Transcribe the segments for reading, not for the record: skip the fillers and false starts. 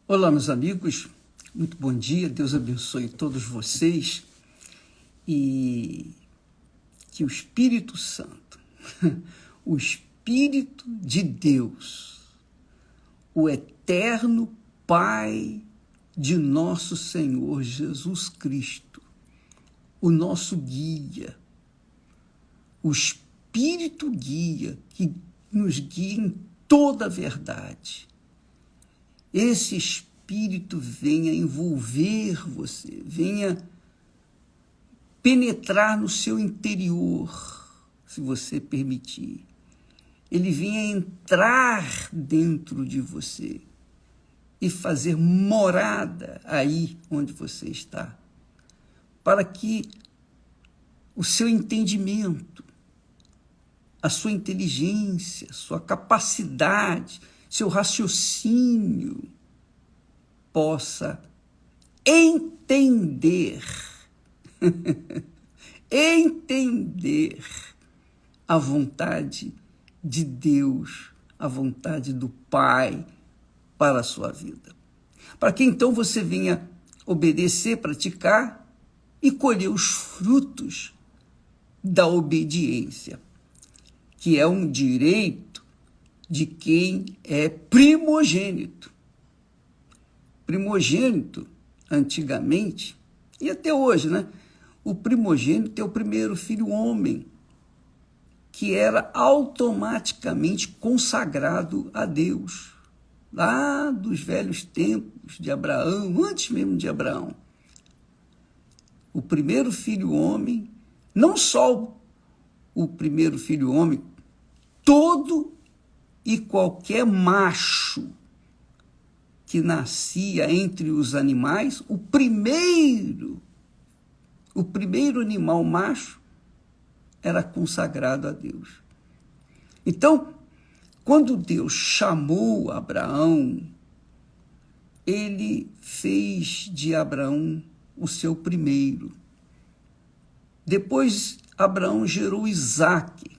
Olá, meus amigos, muito bom dia, Deus abençoe todos vocês e que o Espírito Santo, o Espírito de Deus, o eterno Pai de nosso Senhor Jesus Cristo, o nosso guia, o Espírito guia que nos guia em toda a verdade. Esse Espírito venha envolver você, venha penetrar no seu interior, se você permitir. Ele venha entrar dentro de você e fazer morada aí onde você está, para que o seu entendimento, a sua inteligência, sua capacidade, seu raciocínio possa entender, entender a vontade de Deus, a vontade do Pai para a sua vida. Para que então você venha obedecer, praticar e colher os frutos da obediência, que é um direito de quem é primogênito. Primogênito, antigamente, e até hoje, né? O primogênito é o primeiro filho homem, que era automaticamente consagrado a Deus, lá dos velhos tempos de Abraão, antes mesmo de Abraão. O primeiro filho homem, não só o primeiro filho homem, todo e qualquer macho que nascia entre os animais, o primeiro animal macho era consagrado a Deus. Então, quando Deus chamou Abraão, ele fez de Abraão o seu primeiro. Depois, Abraão gerou Isaque.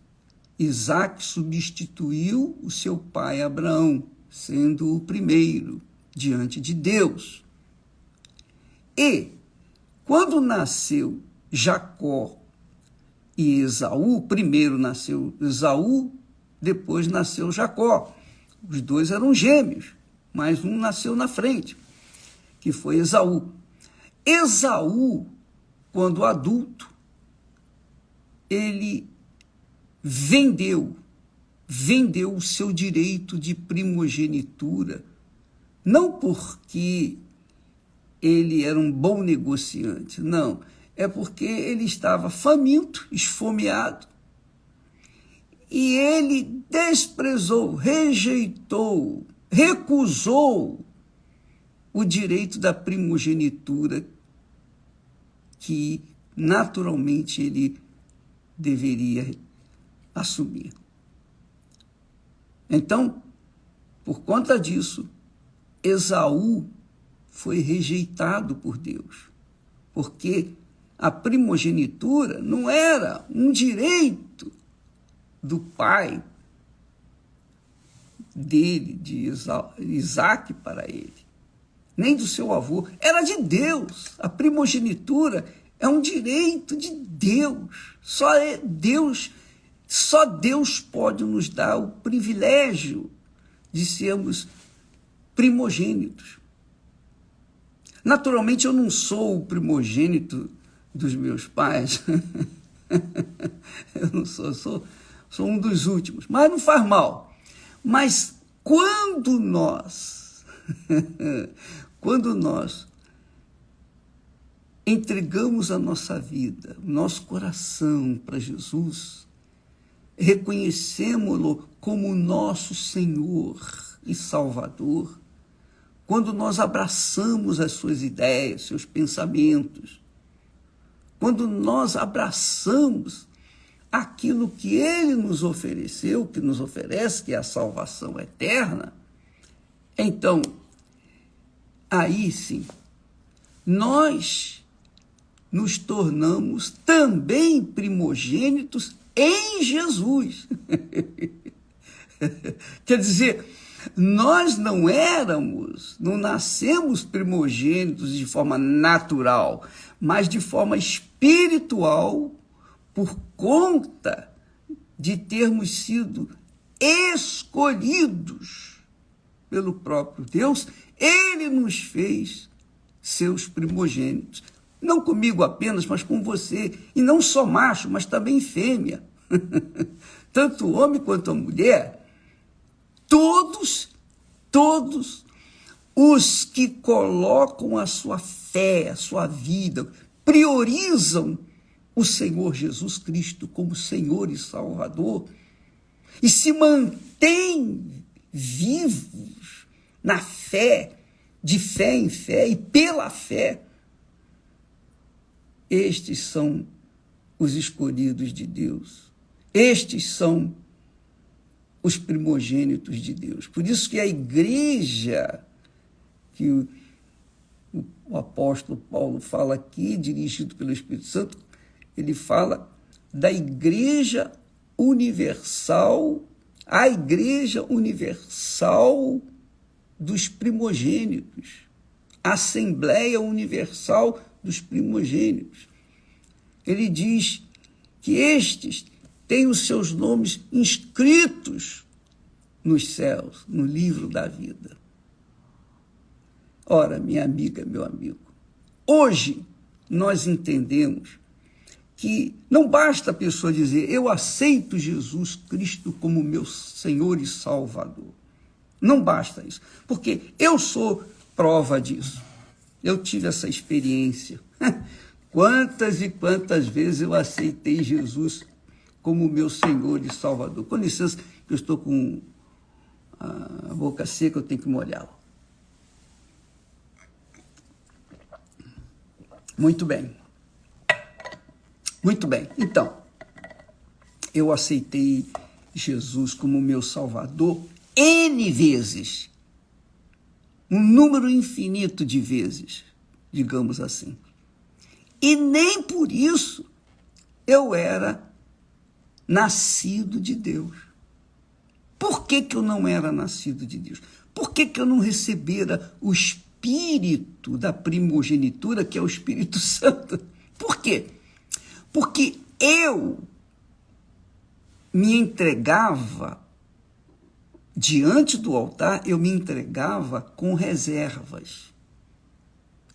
Isaque substituiu o seu pai Abraão, sendo o primeiro diante de Deus. E, quando nasceu Jacó e Esaú, primeiro nasceu Esaú, depois nasceu Jacó. Os dois eram gêmeos, mas um nasceu na frente, que foi Esaú. Esaú, quando adulto, ele vendeu o seu direito de primogenitura, não porque ele era um bom negociante, não, é porque ele estava faminto, esfomeado, e ele desprezou, rejeitou, recusou o direito da primogenitura que naturalmente ele deveria assumir. Então, por conta disso, Esaú foi rejeitado por Deus, porque a primogenitura não era um direito do pai dele, de Isaque para ele, nem do seu avô, era de Deus. A primogenitura é um direito de Deus. Só Deus pode nos dar o privilégio de sermos primogênitos. Naturalmente, eu não sou o primogênito dos meus pais. Eu não sou um dos últimos, mas não faz mal. Mas quando nós entregamos a nossa vida, o nosso coração para Jesus, reconhecemos-lo como nosso Senhor e Salvador, quando nós abraçamos as suas ideias, seus pensamentos, quando nós abraçamos aquilo que ele nos ofereceu, que nos oferece, que é a salvação eterna, então, aí sim, nós nos tornamos também primogênitos em Jesus. Quer dizer, Nós não nascemos primogênitos de forma natural, mas de forma espiritual, por conta de termos sido escolhidos pelo próprio Deus. Ele nos fez seus primogênitos. Não comigo apenas, mas com você. E não só macho, mas também fêmea. Tanto o homem quanto a mulher. Todos os que colocam a sua fé, a sua vida, priorizam o Senhor Jesus Cristo como Senhor e Salvador e se mantêm vivos na fé, de fé em fé e pela fé, estes são os escolhidos de Deus. Estes são os primogênitos de Deus. Por isso que a igreja, que o apóstolo Paulo fala aqui, dirigido pelo Espírito Santo, ele fala da igreja universal, a igreja universal dos primogênitos, a Assembleia Universal dos Primogênitos. Ele diz que estes têm os seus nomes inscritos nos céus, no livro da vida. Ora, minha amiga, meu amigo, hoje nós entendemos que não basta a pessoa dizer: eu aceito Jesus Cristo como meu Senhor e Salvador. Não basta isso, porque eu sou prova disso. Eu tive essa experiência. Quantas e quantas vezes eu aceitei Jesus como meu Senhor e Salvador. Com licença, que eu estou com a boca seca, eu tenho que molhá-la. Muito bem. Muito bem. Então, eu aceitei Jesus como meu Salvador N vezes. Um número infinito de vezes, digamos assim. E nem por isso eu era nascido de Deus. Por que eu não era nascido de Deus? Por que eu não recebera o Espírito da primogenitura, que é o Espírito Santo? Por quê? Porque eu me entregava, diante do altar, eu me entregava com reservas.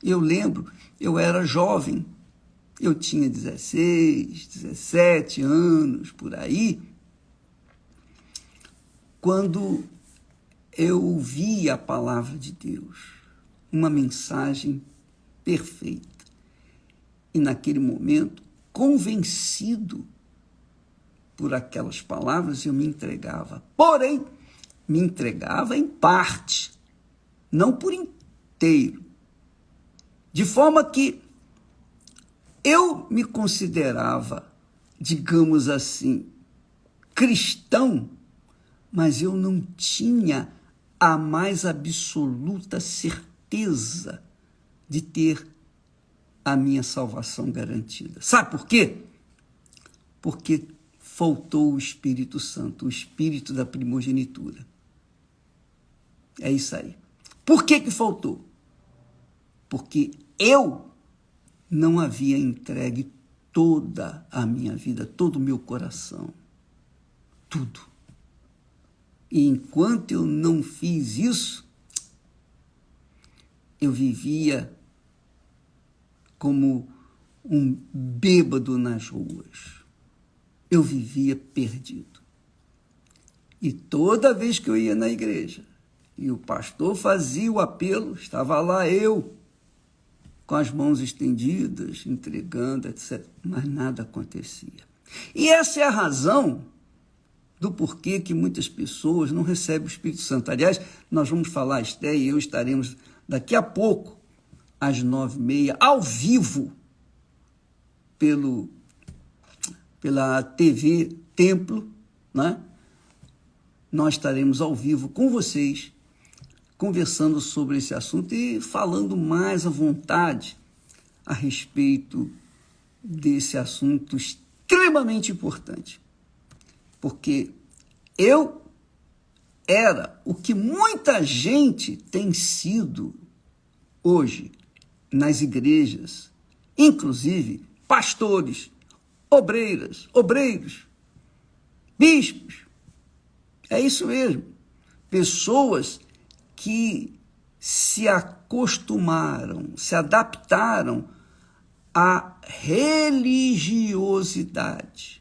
Eu lembro, eu era jovem, eu tinha 16, 17 anos, por aí, quando eu ouvi a palavra de Deus, uma mensagem perfeita. E naquele momento, convencido por aquelas palavras, eu me entregava. Porém, me entregava em parte, não por inteiro. De forma que eu me considerava, digamos assim, cristão, mas eu não tinha a mais absoluta certeza de ter a minha salvação garantida. Sabe por quê? Porque faltou o Espírito Santo, o Espírito da primogenitura. É isso aí. Por que faltou? Porque eu não havia entregue toda a minha vida, todo o meu coração, tudo. E enquanto eu não fiz isso, eu vivia como um bêbado nas ruas. Eu vivia perdido. E toda vez que eu ia na igreja e o pastor fazia o apelo, estava lá eu, com as mãos estendidas, entregando, etc. Mas nada acontecia. E essa é a razão do porquê que muitas pessoas não recebem o Espírito Santo. Aliás, nós vamos falar, Esté e eu estaremos daqui a pouco, às 9h30, ao vivo, pela TV Templo, né? Nós estaremos ao vivo com vocês, conversando sobre esse assunto e falando mais à vontade a respeito desse assunto extremamente importante. Porque eu era o que muita gente tem sido hoje nas igrejas, inclusive pastores, obreiros, bispos. É isso mesmo. Pessoas que se acostumaram, se adaptaram à religiosidade.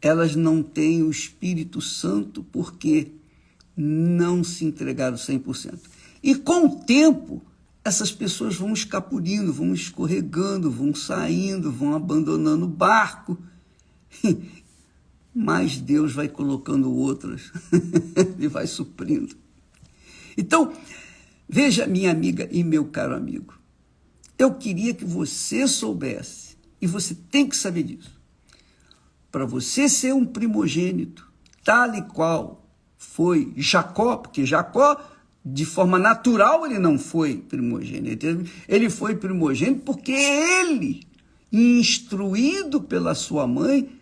Elas não têm o Espírito Santo porque não se entregaram 100%. E com o tempo, essas pessoas vão escapulindo, vão escorregando, vão saindo, vão abandonando o barco. Mas Deus vai colocando outras e vai suprindo. Então, veja, minha amiga e meu caro amigo, eu queria que você soubesse, e você tem que saber disso, para você ser um primogênito, tal e qual foi Jacó, porque Jacó, de forma natural, ele não foi primogênito. Ele foi primogênito porque ele, instruído pela sua mãe,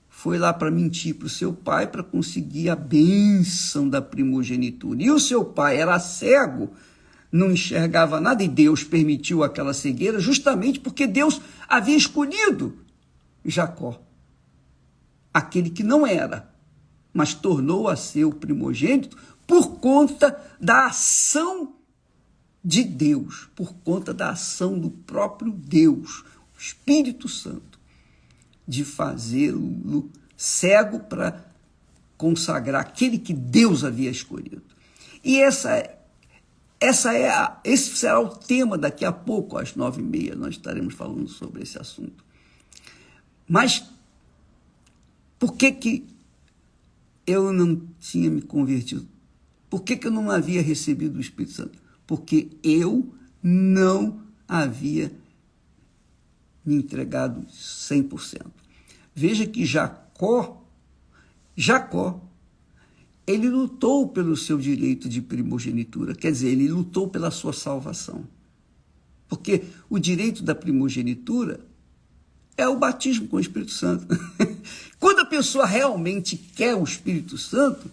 foi lá para mentir para o seu pai para conseguir a bênção da primogenitura. E o seu pai era cego, não enxergava nada, e Deus permitiu aquela cegueira justamente porque Deus havia escolhido Jacó, aquele que não era, mas tornou a ser o primogênito por conta da ação de Deus, por conta da ação do próprio Deus, o Espírito Santo, de fazê-lo cego para consagrar aquele que Deus havia escolhido. E esse será o tema daqui a pouco, às 9h30, nós estaremos falando sobre esse assunto. Mas por que eu não tinha me convertido? Por que eu não havia recebido o Espírito Santo? Porque eu não havia me entregado 100%. Veja que Jacó, ele lutou pelo seu direito de primogenitura, quer dizer, ele lutou pela sua salvação. Porque o direito da primogenitura é o batismo com o Espírito Santo. Quando a pessoa realmente quer o Espírito Santo,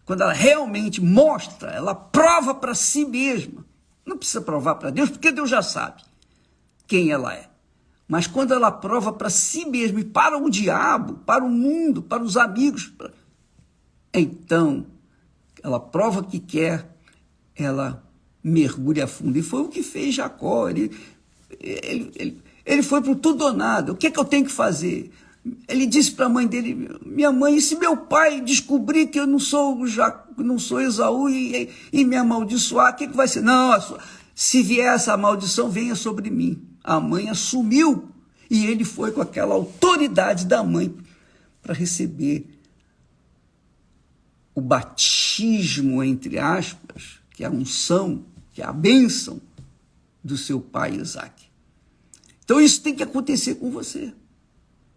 quando ela realmente mostra, ela prova para si mesma, não precisa provar para Deus, porque Deus já sabe quem ela é. Mas quando ela prova para si mesma e para o diabo, para o mundo, para os amigos, então ela prova que quer, ela mergulha a fundo. E foi o que fez Jacó. Ele foi para o tudo ou nada. O que é que eu tenho que fazer? Ele disse para a mãe dele: minha mãe, e se meu pai descobrir que eu não sou Esaú e me amaldiçoar, o que vai ser? Não, se vier essa maldição, venha sobre mim. A mãe assumiu e ele foi com aquela autoridade da mãe para receber o batismo, entre aspas, que é a unção, que é a bênção do seu pai Isaac. Então isso tem que acontecer com você.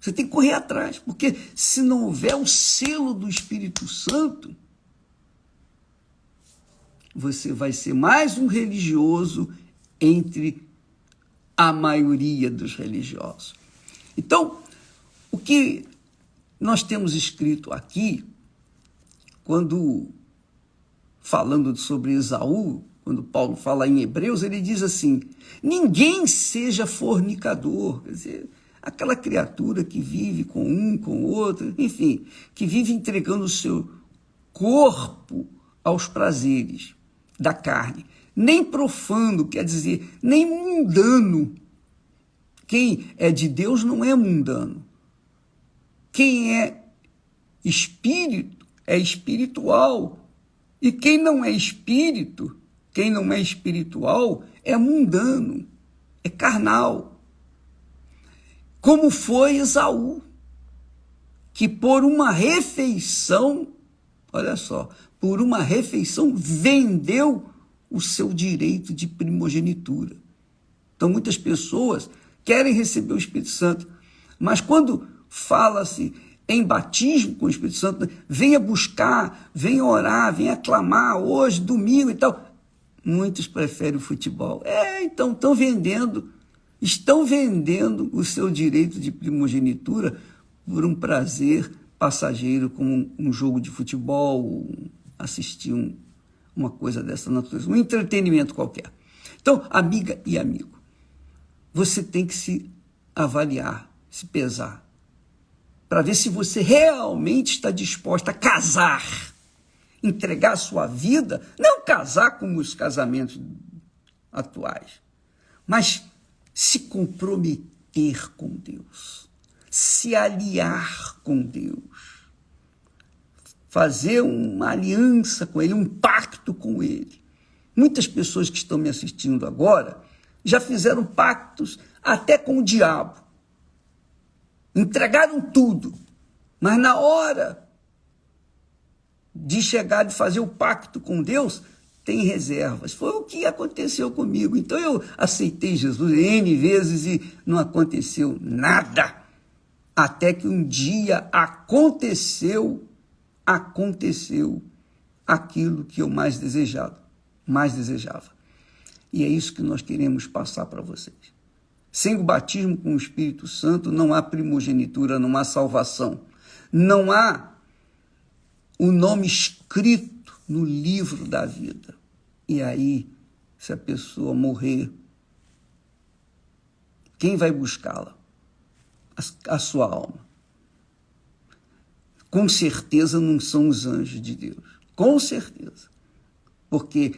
Você tem que correr atrás, porque se não houver o selo do Espírito Santo, você vai ser mais um religioso entre a maioria dos religiosos. Então, o que nós temos escrito aqui, quando falando sobre Esaú, quando Paulo fala em Hebreus, ele diz assim: ninguém seja fornicador, quer dizer, aquela criatura que vive com um, com o outro, enfim, que vive entregando o seu corpo aos prazeres da carne. Nem profano, quer dizer, nem mundano. Quem é de Deus não é mundano. Quem é espírito é espiritual. E quem não é espírito, quem não é espiritual, é mundano, é carnal. Como foi Esaú, que por uma refeição, olha só, por uma refeição vendeu o seu direito de primogenitura. Então, muitas pessoas querem receber o Espírito Santo, mas quando fala-se em batismo com o Espírito Santo, venha buscar, venha orar, venha clamar hoje, domingo e tal, muitos preferem o futebol. Então estão vendendo o seu direito de primogenitura por um prazer passageiro, como um jogo de futebol, assistir uma coisa dessa natureza, um entretenimento qualquer. Então, amiga e amigo, você tem que se avaliar, se pesar, para ver se você realmente está disposta a casar, entregar a sua vida, não casar como os casamentos atuais, mas se comprometer com Deus, se aliar com Deus, fazer uma aliança com Ele, um pacto com Ele. Muitas pessoas que estão me assistindo agora já fizeram pactos até com o diabo, entregaram tudo, mas na hora de chegar, de fazer o pacto com Deus, tem reservas. Foi o que aconteceu comigo. Então eu aceitei Jesus N vezes e não aconteceu nada. Até que um dia aconteceu aquilo que eu mais desejava. E é isso que nós queremos passar para vocês. Sem o batismo com o Espírito Santo não há primogenitura, não há salvação. Não há o nome escrito no livro da vida. E aí, se a pessoa morrer, quem vai buscá-la? A sua alma. Com certeza não são os anjos de Deus. Com certeza. Porque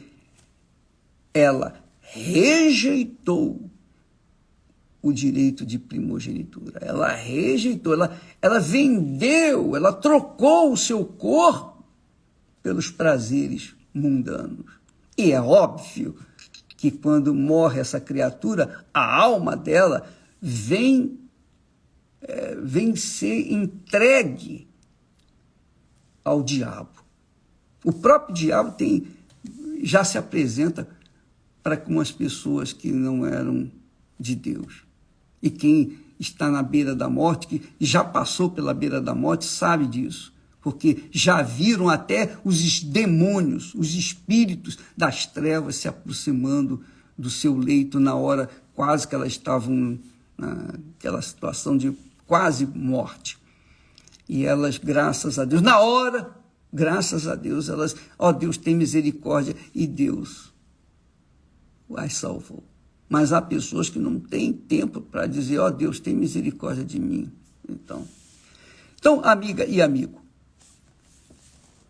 ela rejeitou o direito de primogenitura. Ela rejeitou, ela vendeu, ela trocou o seu corpo pelos prazeres mundanos. E é óbvio que quando morre essa criatura, a alma dela vem ser entregue ao diabo. O próprio diabo já se apresenta para algumas pessoas que não eram de Deus. E quem está na beira da morte, que já passou pela beira da morte, sabe disso. Porque já viram até os demônios, os espíritos das trevas se aproximando do seu leito na hora quase que elas estavam naquela situação de quase morte. E elas, graças a Deus, na hora, graças a Deus, elas, Deus tem misericórdia, e Deus as salvou. Mas há pessoas que não têm tempo para dizer, Deus tem misericórdia de mim. Então, amiga e amigo,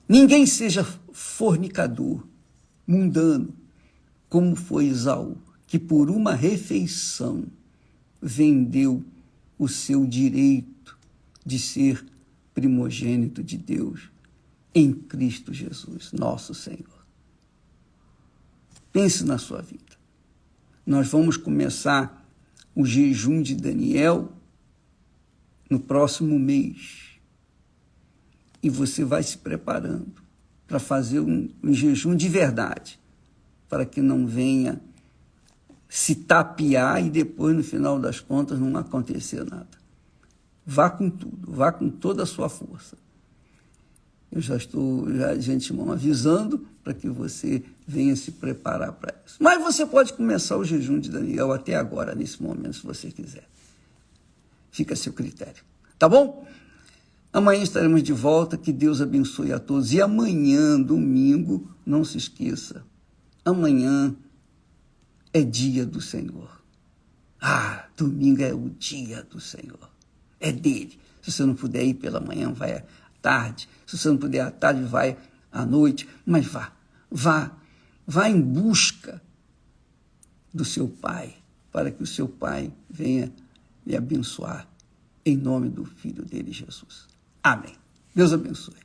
ninguém seja fornicador, mundano, como foi Esaú, que por uma refeição vendeu o seu direito de ser primogênito de Deus em Cristo Jesus, nosso Senhor. Pense na sua vida. Nós vamos começar o jejum de Daniel no próximo mês. E você vai se preparando para fazer um jejum de verdade, para que não venha se tapear e depois, no final das contas, não acontecer nada. Vá com tudo, vá com toda a sua força. Eu já estou, de antemão, avisando para que você venha se preparar para isso. Mas você pode começar o jejum de Daniel até agora, nesse momento, se você quiser. Fica a seu critério. Tá bom? Amanhã estaremos de volta. Que Deus abençoe a todos. E amanhã, domingo, não se esqueça, amanhã é dia do Senhor. Domingo é o dia do Senhor. É dele. Se você não puder ir pela manhã, vai à tarde. Se você não puder à tarde, vai à noite. Mas vá em busca do seu Pai, para que o seu Pai venha lhe abençoar, em nome do Filho dele, Jesus. Amém. Deus abençoe.